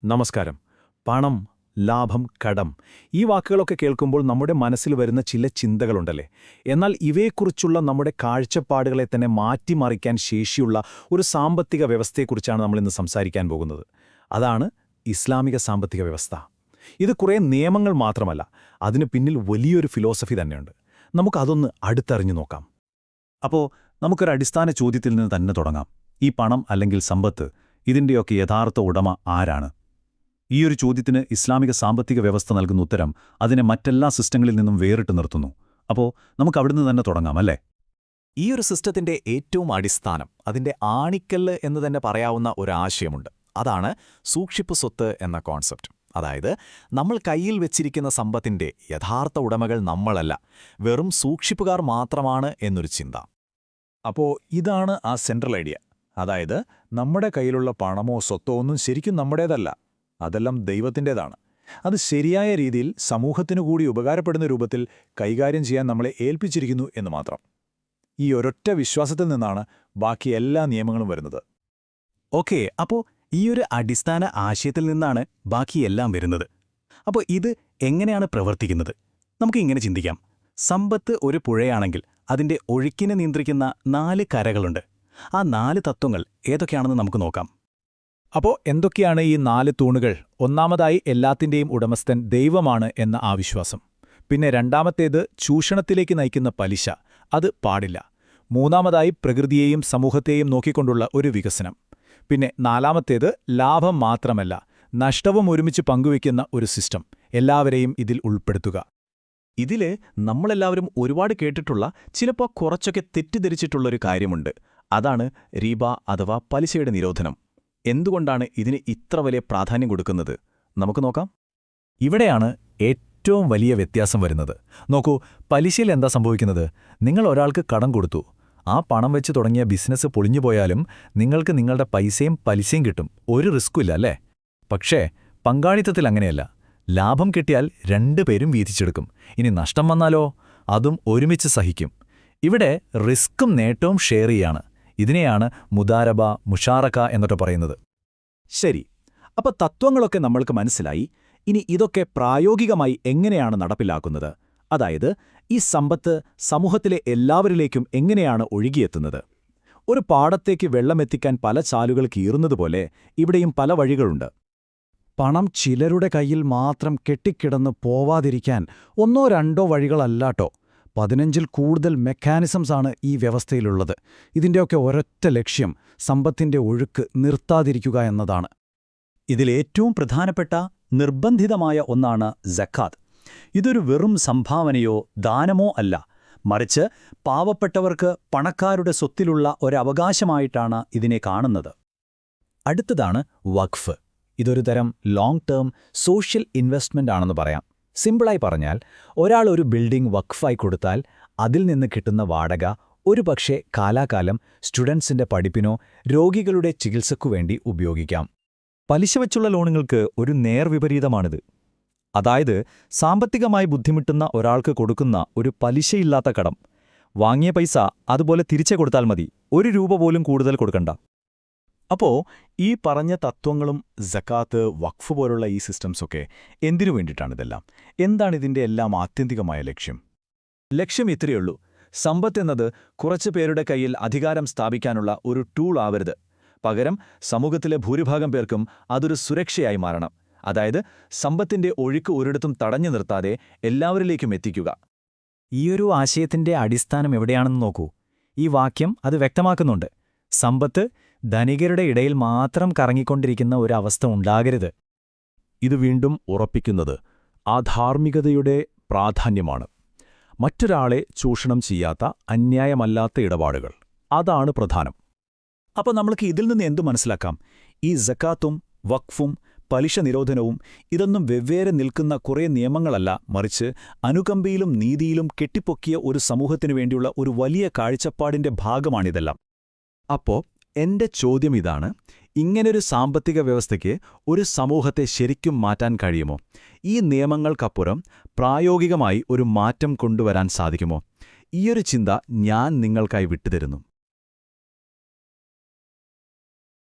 നമസ്കാരം. പണം, ലാഭം, കടം ഈ വാക്കുകളൊക്കെ കേൾക്കുമ്പോൾ നമ്മുടെ മനസ്സിൽ വരുന്ന ചില ചിന്തകളുണ്ടല്ലേ. എന്നാൽ ഇവയെക്കുറിച്ചുള്ള നമ്മുടെ കാഴ്ചപ്പാടുകളെ തന്നെ മാറ്റിമറിക്കാൻ ശേഷിയുള്ള ഒരു സാമ്പത്തിക വ്യവസ്ഥയെക്കുറിച്ചാണ് നമ്മളിന്ന് സംസാരിക്കാൻ പോകുന്നത്. അതാണ് ഇസ്ലാമിക സാമ്പത്തിക വ്യവസ്ഥ. ഇത് കുറേ നിയമങ്ങൾ മാത്രമല്ല, അതിന് പിന്നിൽ വലിയൊരു ഫിലോസഫി തന്നെയുണ്ട്. നമുക്കതൊന്ന് അടുത്തറിഞ്ഞു നോക്കാം. അപ്പോൾ നമുക്കൊരു അടിസ്ഥാന ചോദ്യത്തിൽ നിന്ന് തന്നെ തുടങ്ങാം. ഈ പണം അല്ലെങ്കിൽ സമ്പത്ത്, ഇതിൻ്റെയൊക്കെ യഥാർത്ഥ ഉടമ ആരാണ്? ഈയൊരു ചോദ്യത്തിന് ഇസ്ലാമിക സാമ്പത്തിക വ്യവസ്ഥ നൽകുന്ന ഉത്തരം അതിനെ മറ്റെല്ലാ സിസ്റ്റങ്ങളിൽ നിന്നും വേറിട്ട് നിർത്തുന്നു. അപ്പോൾ നമുക്ക് അവിടുന്ന് തന്നെ തുടങ്ങാം, അല്ലേ? ഈയൊരു സിസ്റ്റത്തിന്റെ ഏറ്റവും അടിസ്ഥാനം, അതിന്റെ ആണിക്കല്ല് എന്ന് തന്നെ പറയാവുന്ന ഒരാശയമുണ്ട്. അതാണ് സൂക്ഷിപ്പ് സ്വത്ത് എന്ന കോൺസെപ്റ്റ്. അതായത്, നമ്മൾ കയ്യിൽ വെച്ചിരിക്കുന്ന സമ്പത്തിന്റെ യഥാർത്ഥ ഉടമകൾ നമ്മളല്ല, വെറും സൂക്ഷിപ്പുകാർ മാത്രമാണ് എന്നൊരു ചിന്ത. അപ്പോൾ ഇതാണ് ആ സെൻട്രൽ ഐഡിയ. അതായത്, നമ്മുടെ കയ്യിലുള്ള പണമോ സ്വത്തോ ഒന്നും ശരിക്കും നമ്മുടേതല്ല, അതെല്ലാം ദൈവത്തിൻ്റേതാണ്. അത് ശരിയായ രീതിയിൽ സമൂഹത്തിനു കൂടി ഉപകാരപ്പെടുന്ന രൂപത്തിൽ കൈകാര്യം ചെയ്യാൻ നമ്മളെ ഏൽപ്പിച്ചിരിക്കുന്നു എന്ന് മാത്രം. ഈ ഒരൊറ്റ വിശ്വാസത്തിൽ നിന്നാണ് ബാക്കി എല്ലാ നിയമങ്ങളും വരുന്നത്. ഓക്കേ, അപ്പോൾ ഈയൊരു അടിസ്ഥാന ആശയത്തിൽ നിന്നാണ് ബാക്കിയെല്ലാം വരുന്നത്. അപ്പോൾ ഇത് എങ്ങനെയാണ് പ്രവർത്തിക്കുന്നത്? നമുക്കിങ്ങനെ ചിന്തിക്കാം. സമ്പത്ത് ഒരു പുഴയാണെങ്കിൽ അതിൻ്റെ ഒഴുക്കിനെ നിയന്ത്രിക്കുന്ന 4 കരകളുണ്ട്. ആ 4 തത്വങ്ങൾ ഏതൊക്കെയാണെന്ന് നമുക്ക് നോക്കാം. അപ്പോൾ എന്തൊക്കെയാണ് ഈ 4 തൂണുകൾ? ഒന്നാമതായി, എല്ലാത്തിൻ്റെയും ഉടമസ്ഥൻ ദൈവമാണ് എന്ന ആ വിശ്വാസം. പിന്നെ രണ്ടാമത്തേത്, ചൂഷണത്തിലേക്ക് നയിക്കുന്ന പലിശ, അത് പാടില്ല. മൂന്നാമതായി, പ്രകൃതിയെയും സമൂഹത്തെയും നോക്കിക്കൊണ്ടുള്ള ഒരു വികസനം. പിന്നെ നാലാമത്തേത്, ലാഭം മാത്രമല്ല, നഷ്ടവും ഒരുമിച്ച് പങ്കുവയ്ക്കുന്ന ഒരു സിസ്റ്റം, എല്ലാവരെയും ഇതിൽ ഉൾപ്പെടുത്തുക. ഇതില് നമ്മളെല്ലാവരും ഒരുപാട് കേട്ടിട്ടുള്ള, ചിലപ്പോൾ കുറച്ചൊക്കെ തെറ്റിദ്ധരിച്ചിട്ടുള്ളൊരു കാര്യമുണ്ട്. അതാണ് റിബ അഥവാ പലിശയുടെ നിരോധനം. എന്തുകൊണ്ടാണ് ഇതിന് ഇത്ര വലിയ പ്രാധാന്യം കൊടുക്കുന്നത്? നമുക്ക് നോക്കാം. ഇവിടെയാണ് ഏറ്റവും വലിയ വ്യത്യാസം വരുന്നത്. നോക്കൂ, പലിശയിൽ എന്താ സംഭവിക്കുന്നത്? നിങ്ങൾ ഒരാൾക്ക് കടം കൊടുത്തു. ആ പണം വെച്ച് തുടങ്ങിയ ബിസിനസ് പൊളിഞ്ഞുപോയാലും നിങ്ങൾക്ക് നിങ്ങളുടെ പൈസയും പലിശയും കിട്ടും. ഒരു റിസ്ക്കുമില്ല, അല്ലേ? പക്ഷേ പങ്കാളിത്തത്തിൽ അങ്ങനെയല്ല. ലാഭം കിട്ടിയാൽ 2 പേരും വീതിച്ചെടുക്കും. ഇനി നഷ്ടം വന്നാലോ? അതും ഒരുമിച്ച് സഹിക്കും. ഇവിടെ റിസ്ക്കും നേട്ടവും ഷെയർ ചെയ്യാണ്. ഇതിനെയാണ് മുദാരബ, മുഷാറക്ക എന്നൊക്കെ പറയുന്നത്. ശരി, അപ്പോൾ തത്വങ്ങളൊക്കെ നമ്മൾക്ക് മനസ്സിലായി. ഇനി ഇതൊക്കെ പ്രായോഗികമായി എങ്ങനെയാണ് നടപ്പിലാക്കുന്നത്? അതായത്, ഈ സമ്പത്ത് സമൂഹത്തിലെ എല്ലാവരിലേക്കും എങ്ങനെയാണ് ഒഴുകിയെത്തുന്നത്? ഒരു പാടത്തേക്ക് വെള്ളമെത്തിക്കാൻ പല ചാലുകൾ കീറുന്നതുപോലെ ഇവിടെയും പല വഴികളുണ്ട്. പണം ചിലരുടെ കയ്യിൽ മാത്രം കെട്ടിക്കിടന്ന് പോവാതിരിക്കാൻ 1-2 വഴികളല്ലാട്ടോ, 15-ൽ കൂടുതൽ മെക്കാനിസംസാണ് ഈ വ്യവസ്ഥയിലുള്ളത്. ഇതിൻ്റെയൊക്കെ ഒരൊറ്റ ലക്ഷ്യം സമ്പത്തിന്റെ ഒഴുക്ക് നിർത്താതിരിക്കുക എന്നതാണ്. ഇതിലേറ്റവും പ്രധാനപ്പെട്ട നിർബന്ധിതമായ ഒന്നാണ് സക്കാത്ത്. ഇതൊരു വെറും സംഭാവനയോ ദാനമോ അല്ല, മറിച്ച് പാവപ്പെട്ടവർക്ക് പണക്കാരുടെ സ്വത്തിലുള്ള ഒരവകാശമായിട്ടാണ് ഇതിനെ കാണുന്നത്. അടുത്തതാണ് വഖഫ്. ഇതൊരു തരം ലോങ് ടേം സോഷ്യൽ ഇൻവെസ്റ്റ്മെന്റ് ആണെന്ന് പറയാം. സിമ്പിളായി പറഞ്ഞാൽ, ഒരാൾ ഒരു ബിൽഡിംഗ് വഖഫായി കൊടുത്താൽ അതിൽ നിന്ന് കിട്ടുന്ന വാടക ഒരുപക്ഷെ കാലാകാലം സ്റ്റുഡൻസിന്റെ പഠിപ്പിനോ രോഗികളുടെ ചികിത്സയ്ക്കുവേണ്ടി ഉപയോഗിക്കാം. പലിശ വച്ചുള്ള ലോണുകൾക്ക് ഒരു നേർവിപരീതമാണിത്. അതായത്, സാമ്പത്തികമായി ബുദ്ധിമുട്ടുന്ന ഒരാൾക്ക് കൊടുക്കുന്ന ഒരു പലിശയില്ലാത്ത കടം. വാങ്ങിയ പൈസ അതുപോലെ തിരിച്ചു കൊടുത്താൽ മതി, 1 രൂപ പോലും കൂടുതൽ കൊടുക്കണ്ട. അപ്പോൾ ഈ പറഞ്ഞ തത്വങ്ങളും സക്കാത്ത്, വഖഫ് പോലുള്ള ഈ സിസ്റ്റംസൊക്കെ എന്തിനു വേണ്ടിയിട്ടാണിതെല്ലാം? എന്താണ് ഇതിൻ്റെ എല്ലാം ആത്യന്തികമായ ലക്ഷ്യം? ലക്ഷ്യം ഇത്രയുള്ളൂ. സമ്പത്ത് എന്നത് കുറച്ചു പേരുടെ കയ്യിൽ അധികാരം സ്ഥാപിക്കാനുള്ള ഒരു ടൂൾ ആവരുത്. പകരം സമൂഹത്തിലെ ഭൂരിഭാഗം പേർക്കും അതൊരു സുരക്ഷയായി മാറണം. അതായത്, സമ്പത്തിന്റെ ഒഴുക്ക് ഒരിടത്തും തടഞ്ഞു നിർത്താതെ എല്ലാവരിലേക്കും എത്തിക്കുക. ഈയൊരു ആശയത്തിന്റെ അടിസ്ഥാനം എവിടെയാണെന്ന് നോക്കൂ. ഈ വാക്യം അത് വ്യക്തമാക്കുന്നുണ്ട്. സമ്പത്ത് ധനികരുടെ ഇടയിൽ മാത്രം കറങ്ങിക്കൊണ്ടിരിക്കുന്ന ഒരു അവസ്ഥ ഉണ്ടാകരുത്. ഇത് വീണ്ടും ഉറപ്പിക്കുന്നത് ആ ധാർമ്മികതയുടെ പ്രാധാന്യമാണ്. മറ്റൊരാളെ ചൂഷണം ചെയ്യാത്ത, അന്യായമല്ലാത്ത ഇടപാടുകൾ, അതാണ് പ്രധാനം. അപ്പോൾ നമ്മൾക്ക് ഇതിൽ നിന്ന് എന്തു മനസ്സിലാക്കാം? ഈ സക്കാത്തും വഖഫും പലിശ നിരോധനവും ഇതൊന്നും വെവ്വേറെ നിൽക്കുന്ന കുറേ നിയമങ്ങളല്ല, മറിച്ച് അനുകമ്പയിലും നീതിയിലും കെട്ടിപ്പൊക്കിയ ഒരു സമൂഹത്തിനു വേണ്ടിയുള്ള ഒരു വലിയ കാഴ്ചപ്പാടിന്റെ ഭാഗമാണിതെല്ലാം. അപ്പോൾ എന്റെ ചോദ്യം ഇതാണ്: ഇങ്ങനൊരു സാമ്പത്തിക വ്യവസ്ഥയ്ക്ക് ഒരു സമൂഹത്തെ ശരിക്കും മാറ്റാൻ കഴിയുമോ? ഈ നിയമങ്ങൾക്കപ്പുറം പ്രായോഗികമായി ഒരു മാറ്റം കൊണ്ടുവരാൻ സാധിക്കുമോ? ഈയൊരു ചിന്ത ഞാൻ നിങ്ങൾക്കായി വിട്ടുതരുന്നു.